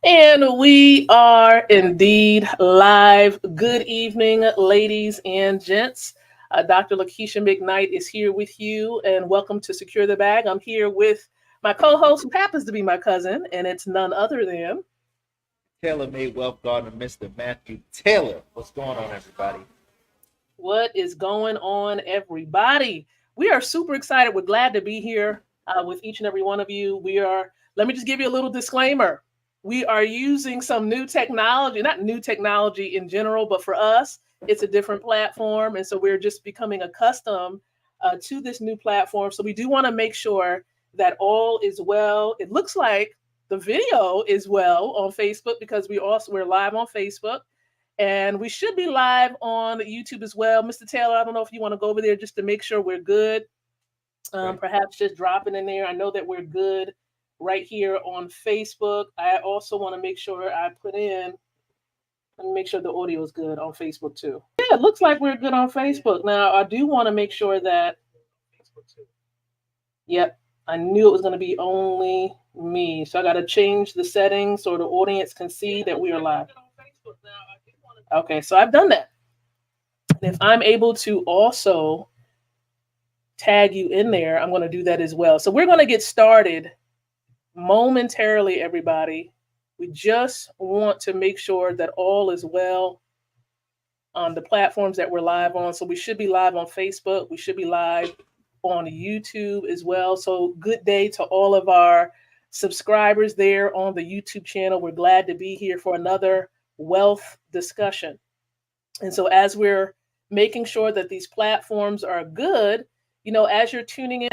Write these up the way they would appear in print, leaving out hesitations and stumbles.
And we are indeed live. Good evening, ladies and gents. Dr. Lakeisha McKnight is here with you, and welcome to Secure the Bag. I'm here with my co host, who happens to be my cousin, and it's none other than. Taylor Made Wealth Gardener, Mr. Matthew Taylor. What's going on, everybody? What is going on, everybody? We are super excited. We're glad to be here with each and every one of you. Let me just give you a little disclaimer. We are using some new technology, not new technology in general, but for us, it's a different platform. And so we're just becoming accustomed to this new platform. So we do want to make sure that all is well. It looks like the video is well on Facebook because we're live on Facebook. And we should be live on YouTube as well. Mr. Taylor, I don't know if you want to go over there just to make sure we're good. Right. Perhaps just drop it in there. I know that we're good right here on Facebook. I also want to make sure I put in, let me make sure the audio is good on Facebook too. Yeah, it looks like we're good on Facebook. Now, I do want to make sure that, yep, I knew it was going to be only me. So I got to change the settings so the audience can see that we are live. Okay, so I've done that. And if I'm able to also tag you in there, I'm going to do that as well. So we're going to get started momentarily, everybody. We just want to make sure that all is well on the platforms that we're live on. So we should be live on Facebook. We should be live on YouTube as well. So good day to all of our subscribers there on the YouTube channel. We're glad to be here for another wealth discussion. And so as we're making sure that these platforms are good, as you're tuning in,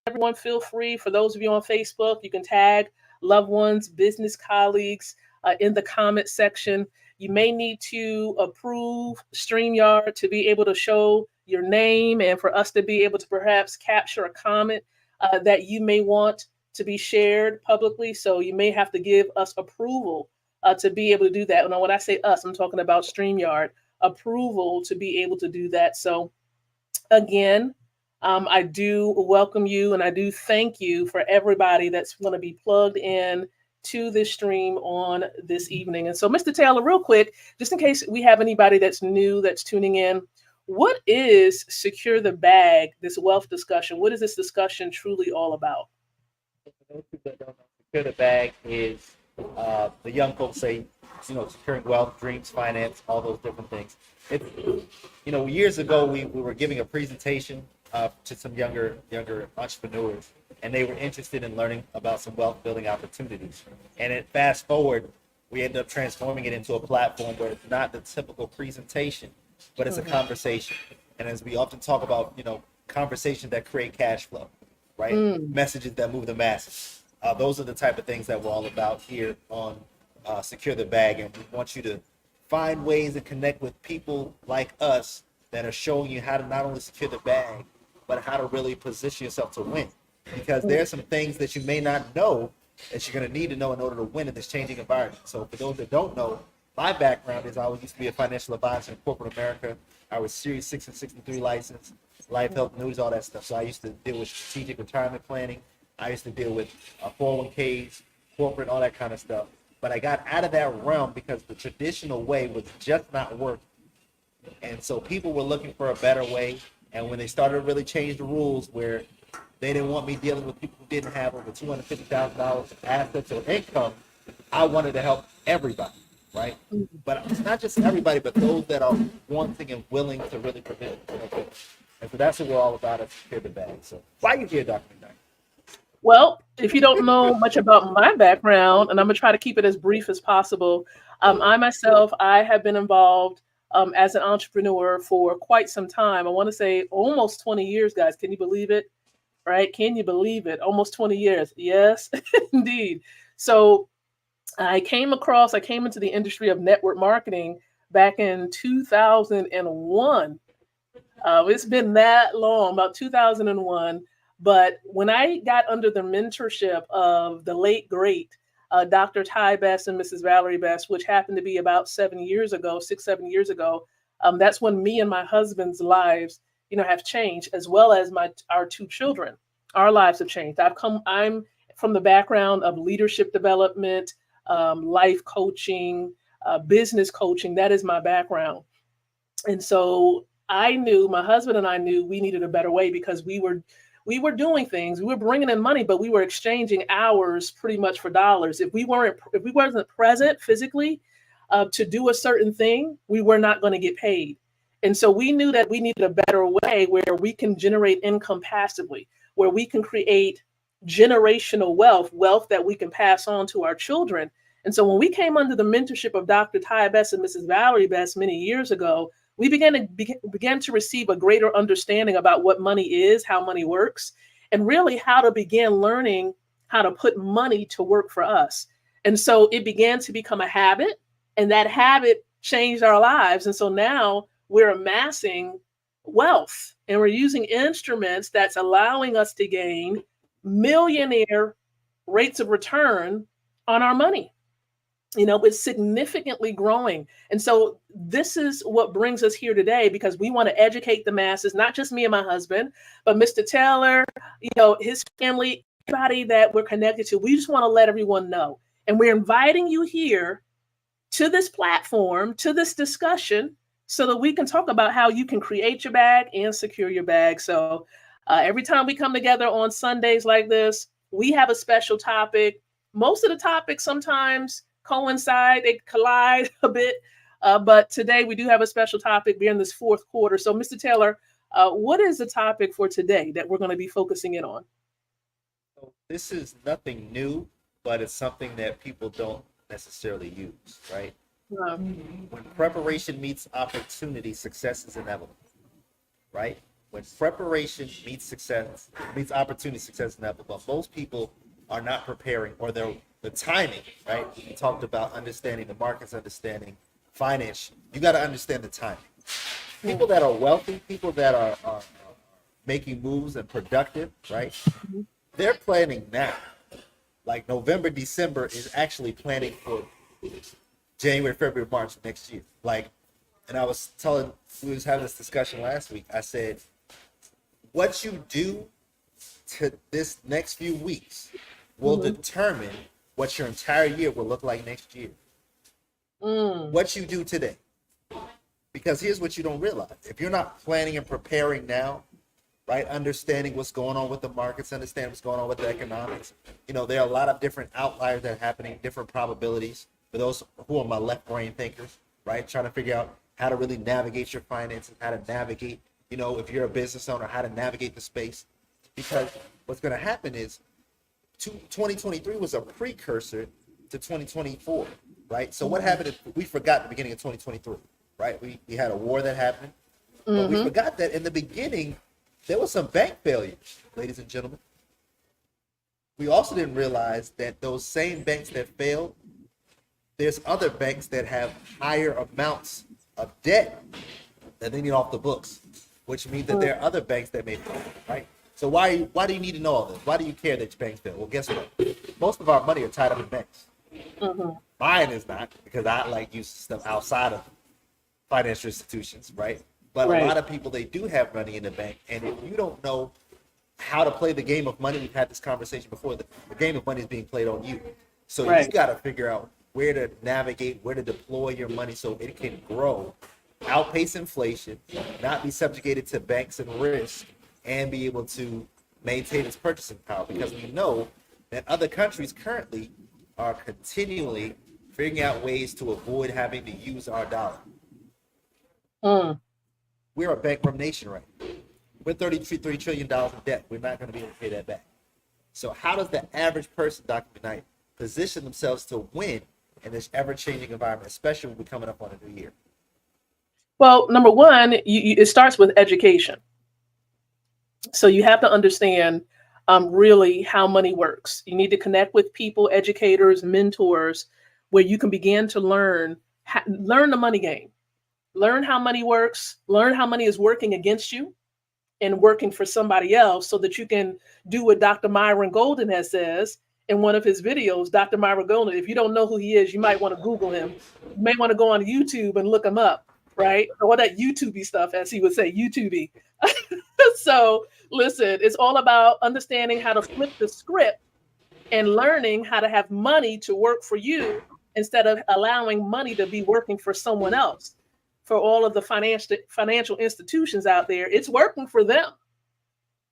everyone feel free. For those of you on Facebook, you can tag loved ones, business colleagues in the comment section. You may need to approve StreamYard to be able to show your name and for us to be able to perhaps capture a comment that you may want to be shared publicly. So you may have to give us approval to be able to do that. And when I say us, I'm talking about StreamYard approval to be able to do that. So again, I do welcome you and I do thank you for everybody that's going to be plugged in to this stream on this evening. And so, Mr. Taylor, real quick, just in case we have anybody that's new that's tuning in, what is Secure the Bag, this wealth discussion? What is this discussion truly all about? For those people that don't know, Secure the Bag is the young folks say, securing wealth, dreams, finance, all those different things. It's, years ago we were giving a presentation to some younger entrepreneurs, and they were interested in learning about some wealth building opportunities. And then fast forward, we ended up transforming it into a platform where it's not the typical presentation, but it's a conversation. And as we often talk about, conversations that create cash flow, right? Messages that move the masses. Those are the type of things that we're all about here on Secure the Bag, and we want you to find ways to connect with people like us that are showing you how to not only secure the bag, but how to really position yourself to win. Because there's some things that you may not know that you're going to need to know in order to win in this changing environment. So for those that don't know, my background is I used to be a financial advisor in corporate America. I was Series 6 and 63 licensed, life, health, news, all that stuff. So I used to deal with strategic retirement planning. I used to deal with 401ks, corporate, all that kind of stuff. But I got out of that realm because the traditional way was just not working. And so people were looking for a better way. And when they started to really change the rules where they didn't want me dealing with people who didn't have over $250,000 of assets or income, I wanted to help everybody, right? But it's not just everybody, but those that are wanting and willing to really prevent. And so that's what we're all about at Secure the Bag. So why are you here, Dr. McKnight? Well, if you don't know much about my background, and I'm going to try to keep it as brief as possible, I myself, I have been involved as an entrepreneur for quite some time. I want to say almost 20 years, guys. Can you believe it? Right? Can you believe it? Almost 20 years. Yes, indeed. So I came into the industry of network marketing back in 2001. It's been that long, about 2001. But when I got under the mentorship of the late, great Dr. Ty Best and Mrs. Valerie Best, which happened to be about 7 years ago, 7 years ago, that's when me and my husband's lives, have changed, as well as our two children. Our lives have changed. I'm from the background of leadership development, life coaching, business coaching. That is my background. And so I knew, my husband and I knew we needed a better way, because we were doing things, we were bringing in money, but we were exchanging hours pretty much for dollars. If we wasn't present physically to do a certain thing, we were not going to get paid. And so we knew that we needed a better way where we can generate income passively, where we can create generational wealth that we can pass on to our children. And so when we came under the mentorship of Dr. Ty Best and Mrs. Valerie Best many years ago, we began to receive a greater understanding about what money is, how money works, and really how to begin learning how to put money to work for us. And so it began to become a habit, and that habit changed our lives. And so now we're amassing wealth, and we're using instruments that's allowing us to gain millionaire rates of return on our money. It's significantly growing. And so this is what brings us here today, because we want to educate the masses, not just me and my husband, but Mr. Taylor, his family, everybody that we're connected to. We just want to let everyone know. And we're inviting you here to this platform, to this discussion, so that we can talk about how you can create your bag and secure your bag. So every time we come together on Sundays like this, we have a special topic. Most of the topics sometimes coincide, they collide a bit, but today we do have a special topic. We're in this fourth quarter. So Mr. Taylor, what is the topic for today that we're going to be focusing in on? This is nothing new, but it's something that people don't necessarily use, right? When preparation meets opportunity, success is inevitable, right? When preparation meets opportunity, success is inevitable. Most people are not preparing, or the timing, right? We talked about understanding the markets, understanding finance. You got to understand the timing. People that are wealthy, people that are making moves and productive, right? They're planning now. Like November, December is actually planning for January, February, March next year. And I was we was having this discussion last week. I said, what you do to this next few weeks will determine what your entire year will look like next year. What you do today. Because here's what you don't realize. If you're not planning and preparing now, right, understanding what's going on with the markets, understanding what's going on with the economics, there are a lot of different outliers that are happening, different probabilities. For those who are my left brain thinkers, right, trying to figure out how to really navigate your finances, how to navigate, if you're a business owner, how to navigate the space. Because what's going to happen is 2023 was a precursor to 2024, right? So what happened is we forgot the beginning of 2023, right? We had a war that happened, but we forgot that in the beginning, there was some bank failures, ladies and gentlemen. We also didn't realize that those same banks that failed, there's other banks that have higher amounts of debt that they need off the books, which means that there are other banks that may fail, right? So why do you need to know all this? Why do you care that your banks fail? Well, guess what? Most of our money are tied up in banks. Mine is not, because I like use stuff outside of financial institutions, right? But a lot of people, they do have money in the bank, and if you don't know how to play the game of money, we've had this conversation before, the game of money is being played on you. So you got to figure out where to navigate, where to deploy your money so it can grow, outpace inflation, not be subjugated to banks and risk, and be able to maintain its purchasing power. Because we know that other countries currently are continually figuring out ways to avoid having to use our dollar. We're a bankrupt nation right now. We're $33 trillion in debt. We're not going to be able to pay that back. So how does the average person, Dr. McKnight, position themselves to win in this ever-changing environment, especially when we're coming up on a new year? Well, number one, it starts with education. So you have to understand really how money works. You need to connect with people, educators, mentors, where you can begin to learn the money game. Learn how money works, learn how money is working against you and working for somebody else, so that you can do what Dr. Myron Golden says in one of his videos. Dr. Myron Golden, if you don't know who he is, you might want to Google him. You may want to go on YouTube and look him up, right? All that YouTube-y stuff, as he would say, YouTube-y. So listen, it's all about understanding how to flip the script and learning how to have money to work for you instead of allowing money to be working for someone else. For all of the financial institutions out there, it's working for them.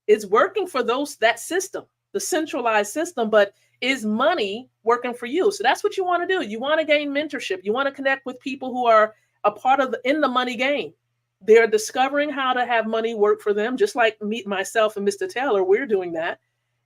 It's working for that system, the centralized system, but is money working for you? So that's what you want to do. You want to gain mentorship. You want to connect with people who are a part of in the money game. They're discovering how to have money work for them, just like myself and Mr. Taylor, we're doing that.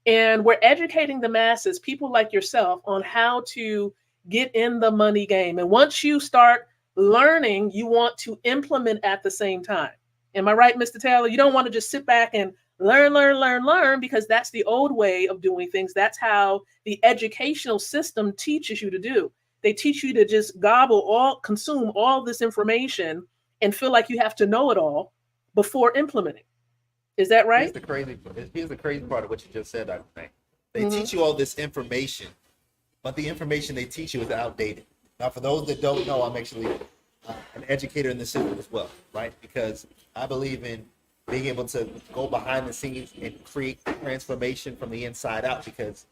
And we're educating the masses, people like yourself, on how to get in the money game. And once you start learning, you want to implement at the same time. Am I right, Mr. Taylor? You don't want to just sit back and learn, because that's the old way of doing things. That's how the educational system teaches you to do. They teach you to just consume all this information and feel like you have to know it all before implementing. Is that right? Here's the crazy part of what you just said, Dr. May. They teach you all this information, but the information they teach you is outdated. Now, for those that don't know, I'm actually an educator in the system as well, right? Because I believe in being able to go behind the scenes and create transformation from the inside out, because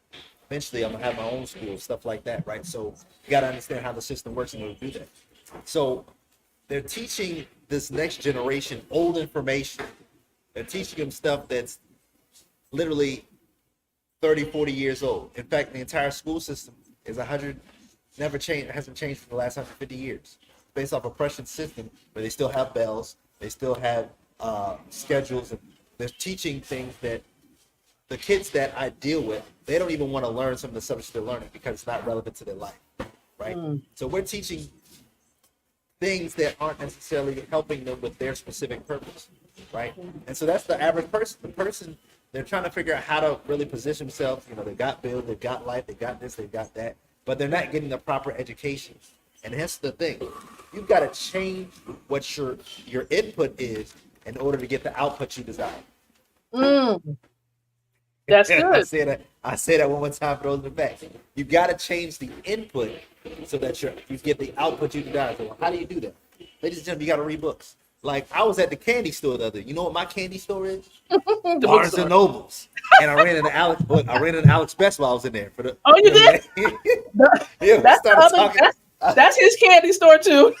eventually I'm gonna have my own school, stuff like that, right? So you got to understand how the system works in order to do that. So they're teaching this next generation old information. They're teaching them stuff that's literally 30, 40 years old. In fact, the entire school system is never changed. It hasn't changed for the last 150 years. Based off a Prussian system where they still have bells, they still have schedules, and they're teaching things that the kids that I deal with, they don't even want to learn some of the subjects they're learning because it's not relevant to their life, right? So we're teaching things that aren't necessarily helping them with their specific purpose, right? And so that's the average person. The person, they're trying to figure out how to really position themselves. You know, they've got bills, they've got life, they've got this, they've got that, but they're not getting the proper education. And that's the thing. You've got to change what your input is in order to get the output you desire. That's good. I say that one more time for those in the back. You got to change the input so that you get the output you desire. So how do you do that? Ladies and gentlemen, you got to read books. Like, I was at the candy store the other day. You know what my candy store is? Barnes and Nobles. And I ran into Alex Best while I was in there. Oh, you did? That's his candy store too.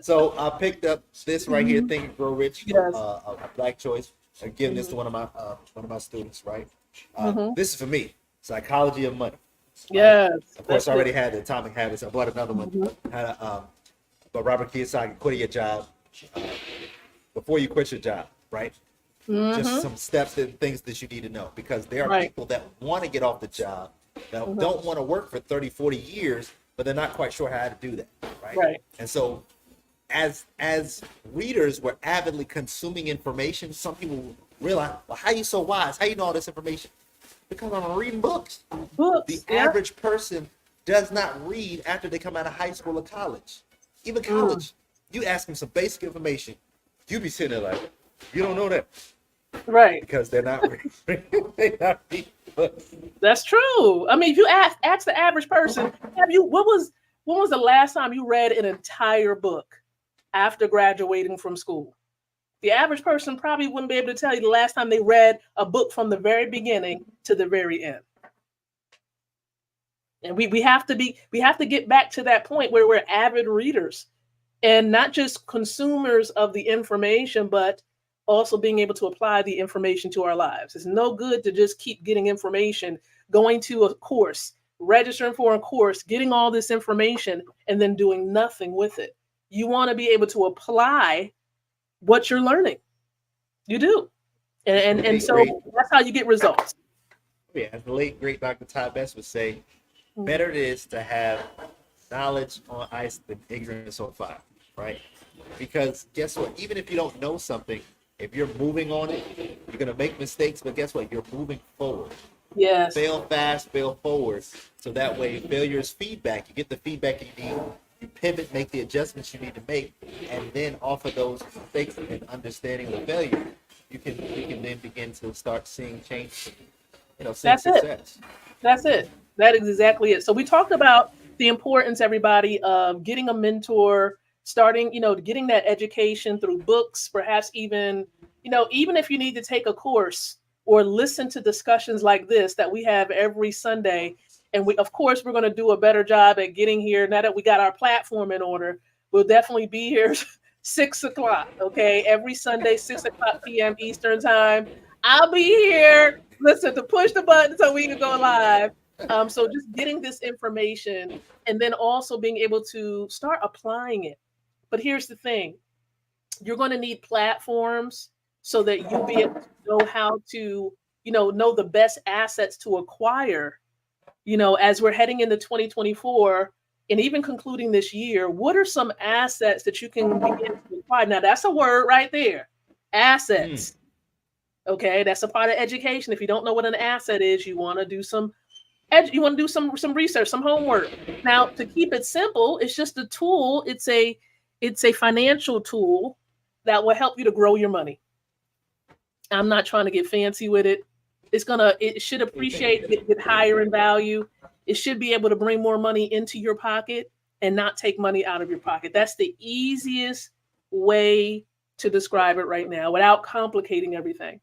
So I picked up this right here, Think and Grow Rich, a Black Choice. I'm giving this to one of my students, right? This is for me, Psychology of Money. Yes. Of course, I already had the Atomic Habits. I bought another one. Had but Robert Kiyosaki, quitting your job before you quit your job, right? Just some steps and things that you need to know, because there are people that want to get off the job, that don't want to work for 30, 40 years, but they're not quite sure how to do that, right? And so as readers, we're avidly consuming information. Some people realize, well, how are you so wise? How you know all this information? Because I'm reading books. The average person does not read after they come out of high school or college. Even college, you ask them some basic information, you be sitting there like, you don't know that. Right. Because they're not reading books. That's true. I mean, if you ask the average person, when was the last time you read an entire book after graduating from school? The average person probably wouldn't be able to tell you the last time they read a book from the very beginning to the very end. And we have to get back to that point where we're avid readers and not just consumers of the information, but also being able to apply the information to our lives. It's no good to just keep getting information, going to a course, registering for a course, getting all this information, and then doing nothing with it. You want to be able to apply what you're learning. You do. And so that's how you get results. Yeah, as the late, great Dr. Todd Best would say, better it is to have knowledge on ice than ignorance on fire, right? Because guess what? Even if you don't know something, if you're moving on it, you're going to make mistakes, but guess what? You're moving forward. Yes. Fail fast, fail forward. So that way, failure is feedback. You get the feedback you need. You pivot, make the adjustments you need to make, and then off of those mistakes and understanding the failure, you can then begin to start seeing change. Seeing success. That's it. That is exactly it. So we talked about the importance, everybody, of getting a mentor, starting, getting that education through books, perhaps even if you need to take a course or listen to discussions like this that we have every Sunday. And we, of course, we're going to do a better job at getting here. Now that we got our platform in order, we'll definitely be here 6 o'clock. Okay. Every Sunday, 6 o'clock p.m. Eastern time. I'll be here. Listen, to push the button so we can go live. So just getting this information and then also being able to start applying it. But here's the thing. You're going to need platforms so that you'll be able to know how to, know the best assets to acquire, as we're heading into 2024 and even concluding this year. What are some assets that you can begin to acquire? Now, that's a word right there. Assets. Okay, that's a part of education. If you don't know what an asset is, you want to do some research, some homework. Now, to keep it simple, it's just a tool. It's a financial tool that will help you to grow your money. I'm not trying to get fancy with it. It should appreciate, get higher in value. It should be able to bring more money into your pocket and not take money out of your pocket. That's the easiest way to describe it right now without complicating everything.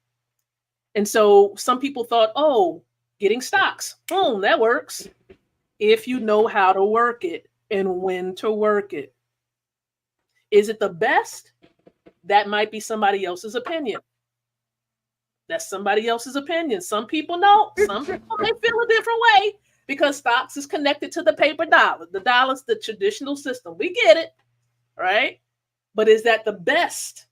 And so some people thought, oh, getting stocks, that works. If you know how to work it and when to work it. Is it the best? That might be somebody else's opinion. That's somebody else's opinion. Some people know. Some people may feel a different way because stocks is connected to the paper dollar. The dollar's the traditional system. We get it, right? But is that the best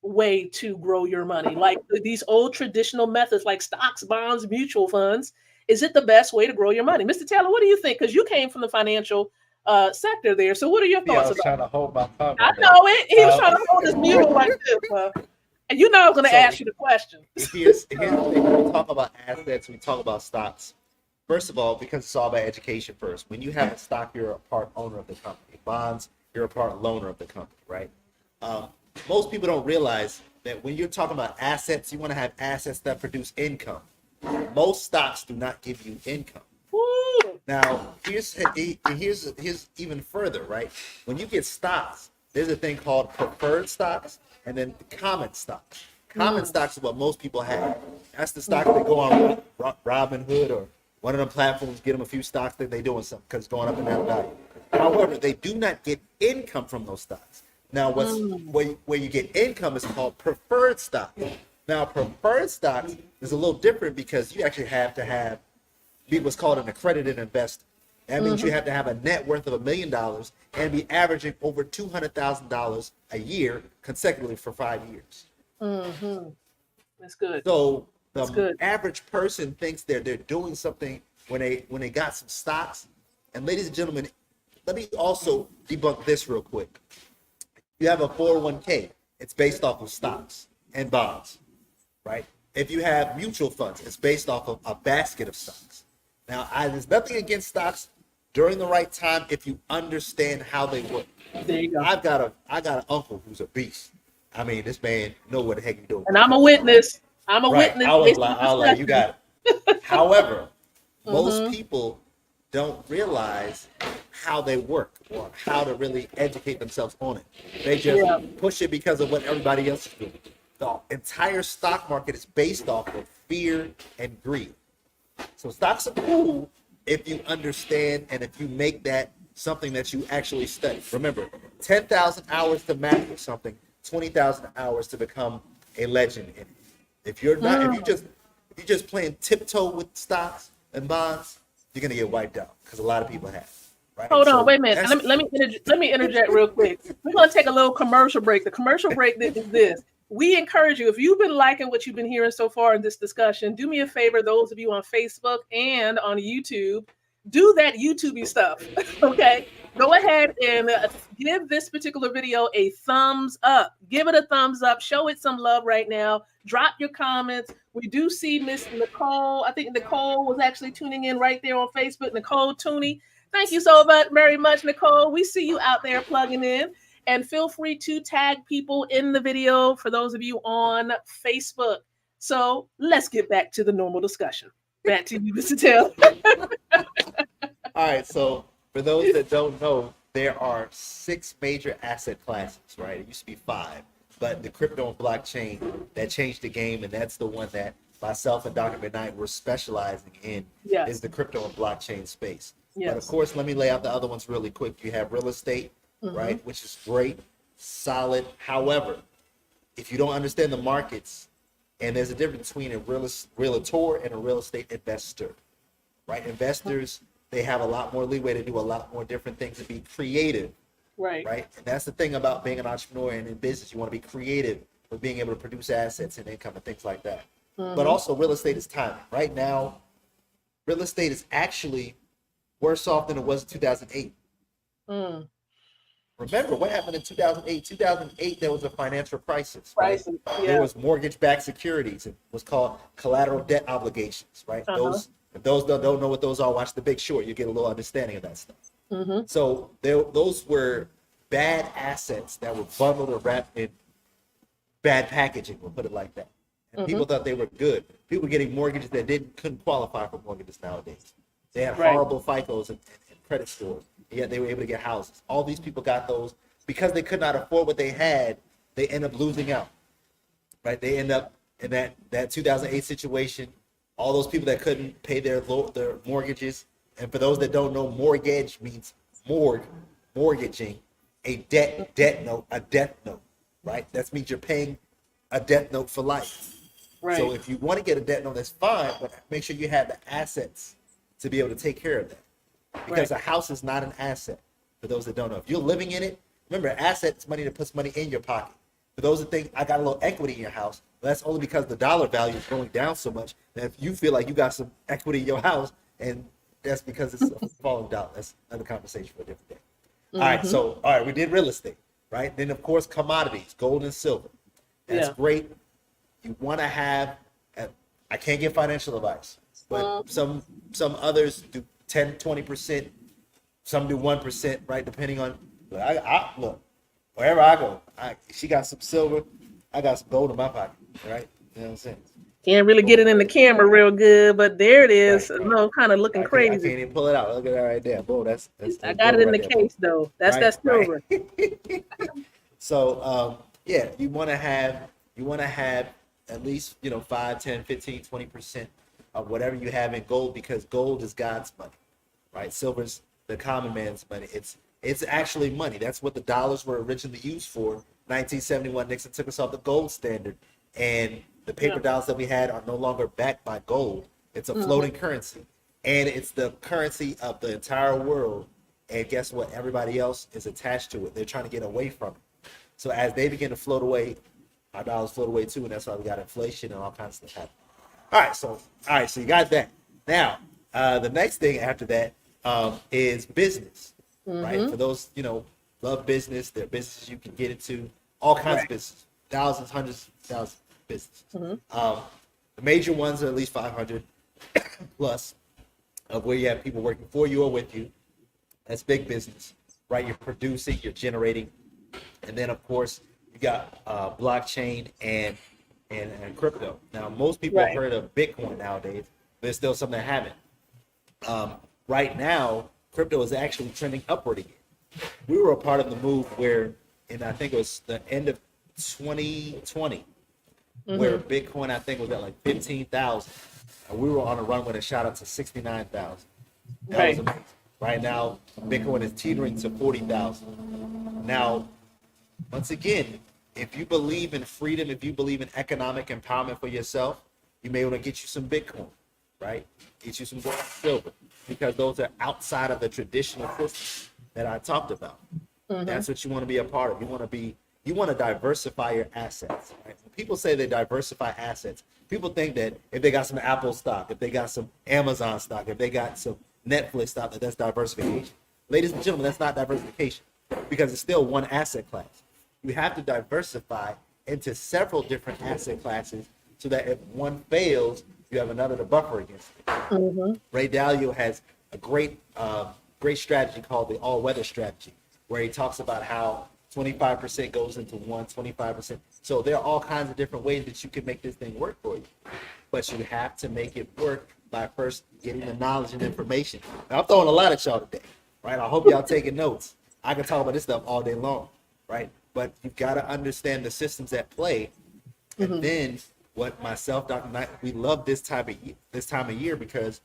way to grow your money? Like these old traditional methods like stocks, bonds, mutual funds, is it the best way to grow your money? Mr. Taylor, what do you think? Because you came from the financial sector there. So what are your thoughts about trying to hold my tongue. I know it. He was trying to hold his mule like this. And you know I'm going to ask you the question. Here's the thing. When we talk about assets, we talk about stocks. First of all, because it's all about education first. When you have a stock, you're a part owner of the company. Bonds, you're a part loaner of the company, right? Most people don't realize that when you're talking about assets, you want to have assets that produce income. Most stocks do not give you income. Woo. Now, here's even further, right? When you get stocks, there's a thing called preferred stocks and then common stocks. Common stocks are what most people have. That's the stocks that go on Robinhood or one of them platforms, get them a few stocks that they're doing something because it's going up in that value. However, they do not get income from those stocks. Now, where you get income is called preferred stock. Now, preferred stocks is a little different because you actually have to be what's called an accredited investor. That means you have to have a net worth of $1 million and be averaging over $200,000 a year consecutively for 5 years. That's good. So the average person thinks they're doing something when they got some stocks. And ladies and gentlemen, let me also debunk this real quick. You have a 401k, it's based off of stocks and bonds, right? If you have mutual funds, it's based off of a basket of stocks. Now, there's nothing against stocks during the right time if you understand how they work. There you go. I got an uncle who's a beast. I mean, this man know what the heck he's doing. And I'm a witness. I'm a witness. I'll let you got it. However, most people don't realize how they work or how to really educate themselves on it. They just push it because of what everybody else is doing. The entire stock market is based off of fear and greed. So stocks are cool if you understand and if you make that something that you actually study. Remember, 10,000 hours to master something, 20,000 hours to become a legend in it. If you're not, if you're just playing tiptoe with stocks and bonds, you're gonna get wiped out because a lot of people have. Right? Hold on, wait a minute. Let me interject real quick. We're gonna take a little commercial break. The commercial break is this. We encourage you, if you've been liking what you've been hearing so far in this discussion, do me a favor, those of you on Facebook and on YouTube, do that YouTubey stuff, okay? Go ahead and give this particular video a thumbs up. Give it a thumbs up. Show it some love right now. Drop your comments. We do see Miss Nicole. I think Nicole was actually tuning in right there on Facebook. Nicole Tooney. Thank you so very much, Nicole. We see you out there plugging in. And feel free to tag people in the video for those of you on Facebook. So let's get back to the normal discussion. Back to you, Mr. Taylor. All right. So for those that don't know, there are 6 major asset classes, right? It used to be 5, but the crypto and blockchain that changed the game, and that's the one that myself and Dr. McKnight, we're specializing in Yes. is the crypto and blockchain space. Yes. But of course, let me lay out the other ones really quick. You have real estate, right, which is great, solid. However, if you don't understand the markets, and there's a difference between a realtor and a real estate investor, right? Investors, they have a lot more leeway to do a lot more different things and be creative, Right. right? And that's the thing about being an entrepreneur and in business. You want to be creative with being able to produce assets and income and things like that. But also, real estate is timing. Right now, real estate is actually worse off than it was in 2008. Mm. Remember what happened in 2008? 2008, there was a financial crisis. Right? Prices. There Yeah. was mortgage-backed securities. It was called collateral debt obligations, right? If those don't know what those are, watch The Big Short. You get a little understanding of that stuff. So those were bad assets that were bundled or wrapped in bad packaging, we'll put it like that. And people thought they were good. People were getting mortgages that couldn't qualify for mortgages nowadays. They had Right. horrible FICOs and credit scores, yet they were able to get houses. All these people got those because they could not afford what they had. They end up losing out, right? They end up in that 2008 situation. All those people that couldn't pay their mortgages, and for those that don't know, mortgage means mortgaging a debt note, a death note, right? That means you're paying a debt note for life. Right. So if you want to get a debt note, that's fine, but make sure you have the assets to be able to take care of that. Because a house is not an asset, for those that don't know. If you're living in it, remember, asset is money that puts money in your pocket. For those that think, I got a little equity in your house, well, that's only because the dollar value is going down so much that if you feel like you got some equity in your house, and that's because it's a falling dollar. That's another conversation for a different day. All right, we did real estate, right? Then, of course, commodities, gold and silver. That's great. You want to have, I can't give financial advice, but some others do 10, 20%, some do 1%, right? Depending on, I look, wherever I go, she got some silver, I got some gold in my pocket, right? You know what I'm saying? Can't really get it in the camera real good, but there it is. Right. No, kind of looking I crazy. can't even pull it out. Look at that right there. Boom, that's I got it in the right there, case though. That's Right, that silver. right. So yeah, you want to have at least 5, 10, 15, 20% of whatever you have in gold, because gold is God's money, right? Silver's the common man's money. It's actually money. That's what the dollars were originally used for. 1971, Nixon took us off the gold standard, and the paper dollars that we had are no longer backed by gold. It's a floating currency, and it's the currency of the entire world. And guess what? Everybody else is attached to it. They're trying to get away from it. So as they begin to float away, our dollars float away too, and that's why we got inflation and all kinds of stuff happening. All right, so you got that. Now, the next thing after that is business, right? For those love business, there are businesses you can get into, all kinds of business, thousands, hundreds, thousands of businesses. The major ones are at least 500 plus, of where you have people working for you or with you. That's big business, right? You're producing, you're generating, and then of course you got blockchain and crypto. Now, most people have heard of Bitcoin nowadays. There's still some that haven't. Right now, crypto is actually trending upward again. We were a part of the move where, and I think it was the end of 2020, where Bitcoin, I think, was at like 15,000. And we were on a run when it shot up to 69,000. That was amazing. Right now, Bitcoin is teetering to 40,000. Now, once again, if you believe in freedom, if you believe in economic empowerment for yourself, you may want to get you some Bitcoin, right? Get you some gold and silver, because those are outside of the traditional system that I talked about. That's what you want to be a part of. You want to diversify your assets. Right? When people say they diversify assets, people think that if they got some Apple stock, if they got some Amazon stock, if they got some Netflix stock, that's diversification. Ladies and gentlemen, that's not diversification, because it's still one asset class. You have to diversify into several different asset classes so that if one fails, you have another to buffer against it. Ray Dalio has a great strategy called the all-weather strategy, where he talks about how 25% goes into 25%. So there are all kinds of different ways that you can make this thing work for you. But you have to make it work by first getting the knowledge and information. Now, I'm throwing a lot at y'all today, right? I hope y'all taking notes. I can talk about this stuff all day long, right? But you've got to understand the systems at play. And then what myself, Dr. Knight, we love this time of year because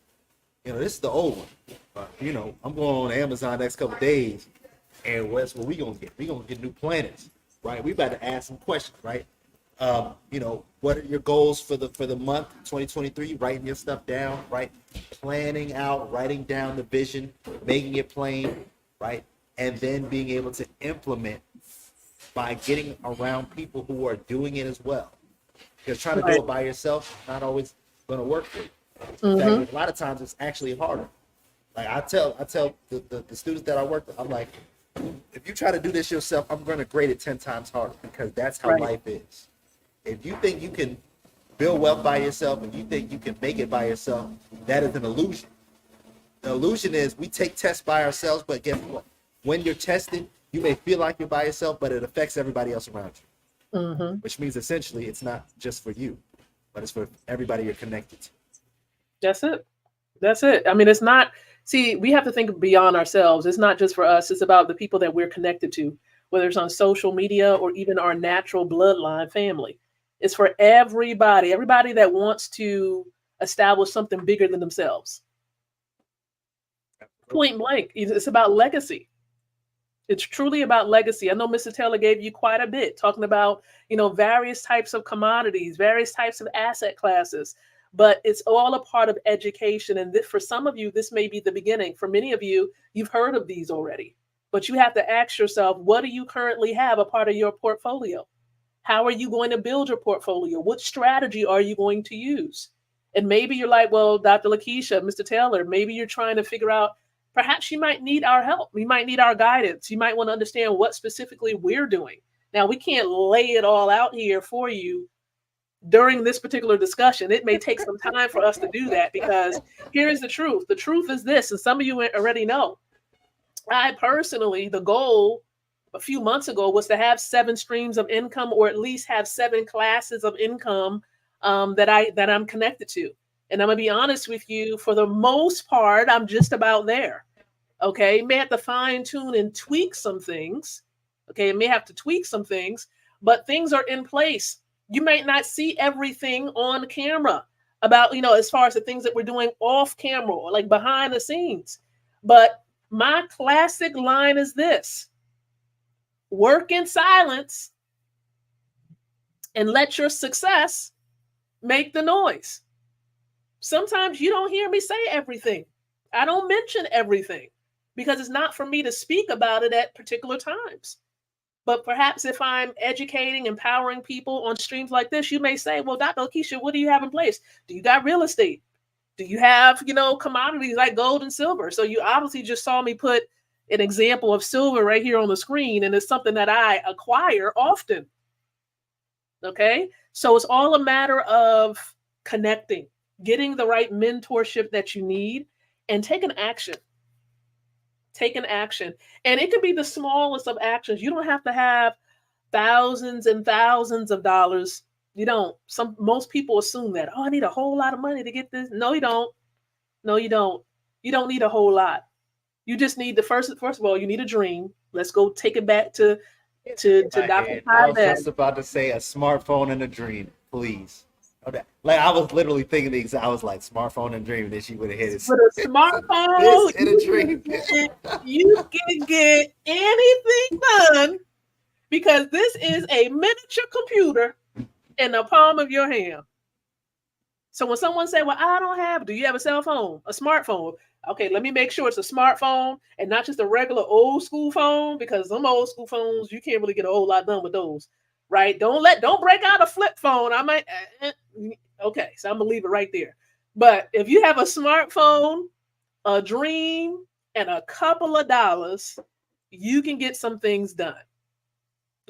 this is the old one. I'm going on Amazon next couple of days, and what's what we gonna get? We gonna get new planners, right? We about to ask some questions, right? What are your goals for the month 2023? Writing your stuff down, right? Planning out, writing down the vision, making it plain, right? And then being able to implement by getting around people who are doing it as well. Because trying to do it by yourself is not always going to work for you. In fact, a lot of times it's actually harder. Like I tell the students that I work with, I'm like, if you try to do this yourself, I'm going to grade it 10 times harder because that's how life is. If you think you can build wealth by yourself and you think you can make it by yourself, that is an illusion. The illusion is we take tests by ourselves, but guess what? When you're tested, you may feel like you're by yourself, but it affects everybody else around you. Which means essentially it's not just for you, but it's for everybody you're connected to. That's it. I mean, it's not, see, we have to think beyond ourselves. It's not just for us. It's about the people that we're connected to, whether it's on social media or even our natural bloodline family. It's for everybody that wants to establish something bigger than themselves. Point blank. It's about legacy. It's truly about legacy. I know Mr. Taylor gave you quite a bit talking about, various types of commodities, various types of asset classes, but it's all a part of education. And for some of you, this may be the beginning. For many of you, you've heard of these already, but you have to ask yourself, what do you currently have a part of your portfolio? How are you going to build your portfolio? What strategy are you going to use? And maybe you're like, well, Dr. Lakeisha, Mr. Taylor, maybe you're trying to figure out, perhaps you might need our help. You might need our guidance. You might want to understand what specifically we're doing. Now, we can't lay it all out here for you during this particular discussion. It may take some time for us to do that because here is the truth. The truth is this, and some of you already know. I personally, the goal a few months ago was to have 7 streams of income, or at least have 7 classes of income that I'm connected to. And I'm gonna be honest with you, for the most part, I'm just about there. Okay, may have to fine tune and tweak some things. Okay, may have to tweak some things, but things are in place. You might not see everything on camera about, as far as the things that we're doing off camera or like behind the scenes. But my classic line is this: work in silence and let your success make the noise. Sometimes you don't hear me say everything. I don't mention everything because it's not for me to speak about it at particular times. But perhaps if I'm educating, empowering people on streams like this, you may say, well, Dr. Lakeisha, what do you have in place? Do you got real estate? Do you have, commodities like gold and silver? So you obviously just saw me put an example of silver right here on the screen, and it's something that I acquire often. Okay, so it's all a matter of connecting, getting the right mentorship that you need, and taking action. Taking action. And it can be the smallest of actions. You don't have to have thousands and thousands of dollars. You don't. Most people assume that, I need a whole lot of money to get this. No, you don't. No, you don't. You don't need a whole lot. You just need first of all, you need a dream. Let's go take it back to Dr. I was just about to say a smartphone and a dream, please. Like I was literally thinking I was like smartphone and dream, and then she would have hit it. With a smartphone, and a dream. You can get anything done because this is a miniature computer in the palm of your hand. So when someone say, well, I don't have, do you have a cell phone, a smartphone? Okay, let me make sure it's a smartphone and not just a regular old school phone, because some old school phones, you can't really get a whole lot done with those, right? Don't break out a flip phone. Okay, so I'm gonna leave it right there. But if you have a smartphone, a dream, and a couple of dollars, you can get some things done.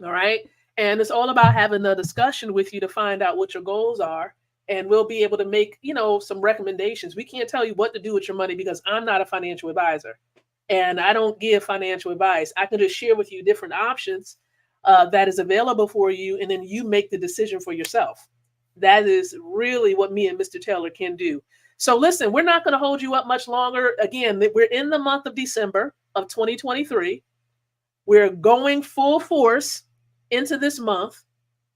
All right. And it's all about having a discussion with you to find out what your goals are. And we'll be able to make, some recommendations. We can't tell you what to do with your money because I'm not a financial advisor and I don't give financial advice. I can just share with you different options that is available for you. And then you make the decision for yourself. That is really what me and Mr. Taylor can do. So listen, we're not going to hold you up much longer. Again, we're in the month of December of 2023. We're going full force into this month.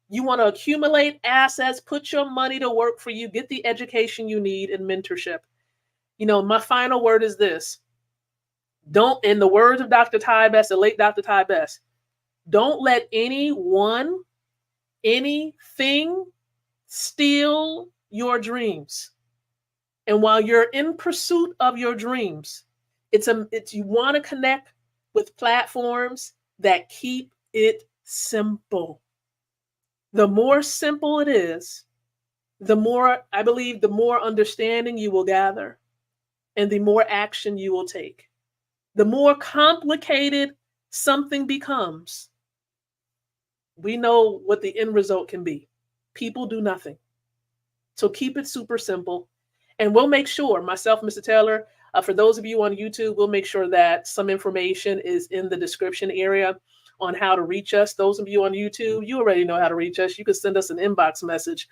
You want to accumulate assets, put your money to work for you, get the education you need and mentorship. My final word is this. Don't, in the words of Dr. Ty Best, the late Dr. Ty Best, don't let anything steal your dreams. And while you're in pursuit of your dreams, you want to connect with platforms that keep it simple. The more simple it is, the more understanding you will gather and the more action you will take. The more complicated something becomes, we know what the end result can be. People do nothing. So keep it super simple. And we'll make sure, myself, Mr. Taylor, for those of you on YouTube, we'll make sure that some information is in the description area on how to reach us. Those of you on YouTube, you already know how to reach us. You can send us an inbox message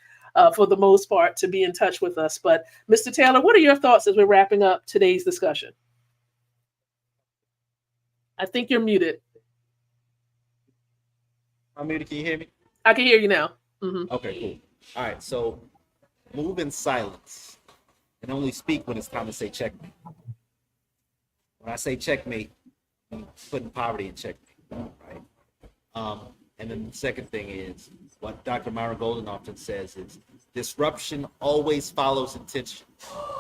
for the most part to be in touch with us. But Mr. Taylor, what are your thoughts as we're wrapping up today's discussion? I think you're muted. I'm muted. Can you hear me? I can hear you now. Mm-hmm. Okay, cool. All right, so move in silence and only speak when it's time to say checkmate. When I say checkmate, I'm putting poverty in checkmate, right? And then the second thing is what Dr. Myron Golden often says is disruption always follows intention.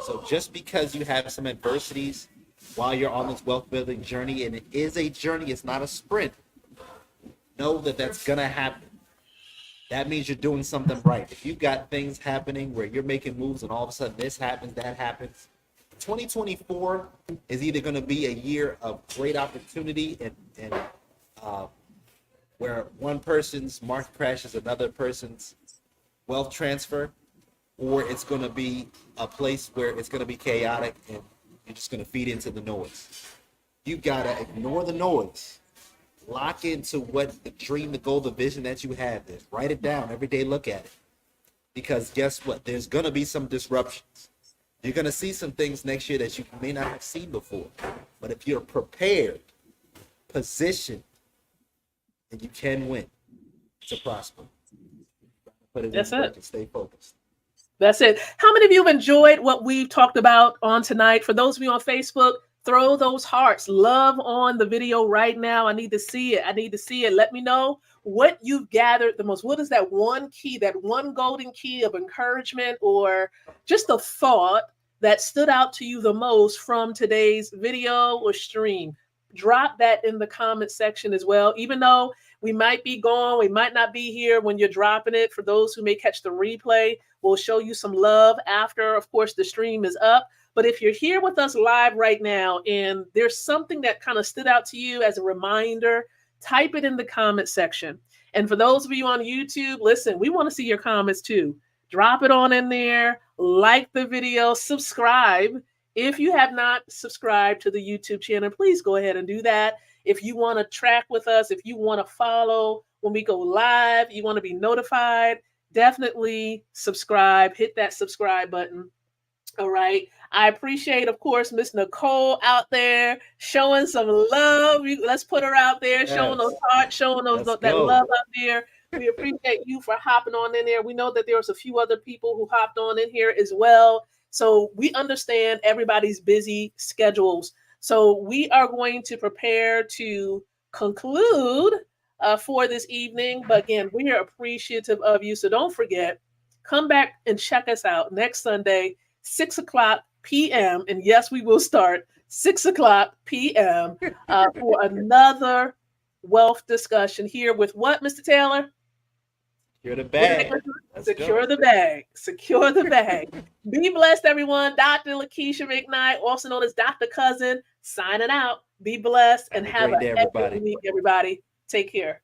So just because you have some adversities while you're on this wealth building journey, and it is a journey, it's not a sprint, know that that's going to happen. That means you're doing something right. If you've got things happening where you're making moves and all of a sudden this happens, that happens, 2024 is either going to be a year of great opportunity and where one person's market crashes another person's wealth transfer, or it's going to be a place where it's going to be chaotic and you're just going to feed into the noise. You got to ignore the noise. Lock into what the dream, the goal, the vision that you have is. Write it down every day. Look at it. Because guess what? There's going to be some disruptions. You're going to see some things next year that you may not have seen before. But if you're prepared, positioned, and you can win to prosper. Put it That's in work it. and stay focused. That's it. How many of you have enjoyed what we've talked about on tonight? For those of you on Facebook, throw those hearts. Love on the video right now. I need to see it. Let me know what you've gathered the most. What is that one key, that one golden key of encouragement or just a thought that stood out to you the most from today's video or stream? Drop that in the comment section as well. Even though we might be gone, we might not be here when you're dropping it. For those who may catch the replay, we'll show you some love after, of course, the stream is up. But if you're here with us live right now and there's something that kind of stood out to you as a reminder, type it in the comment section. And for those of you on YouTube, listen, we want to see your comments too. Drop it on in there, like the video, subscribe. If you have not subscribed to the YouTube channel, please go ahead and do that. If you want to track with us, if you want to follow when we go live, you want to be notified, definitely subscribe, hit that subscribe button. All right. I appreciate, of course, Miss Nicole out there showing some love. Let's put her out there, showing those hearts, showing those that love out there. We appreciate you for hopping on in there. We know that there's a few other people who hopped on in here as well. So we understand everybody's busy schedules. So we are going to prepare to conclude for this evening. But again, we are appreciative of you. So don't forget, come back and check us out next Sunday, 6:00 p.m. And yes, we will start 6:00 p.m. For another wealth discussion here with what, Mr. Taylor? Secure the bag. Secure the bag. Secure the bag. Be blessed, everyone. Dr. Lakeisha McKnight, also known as Dr. Cousin, signing out. Be blessed and have a great day, everybody. Take care.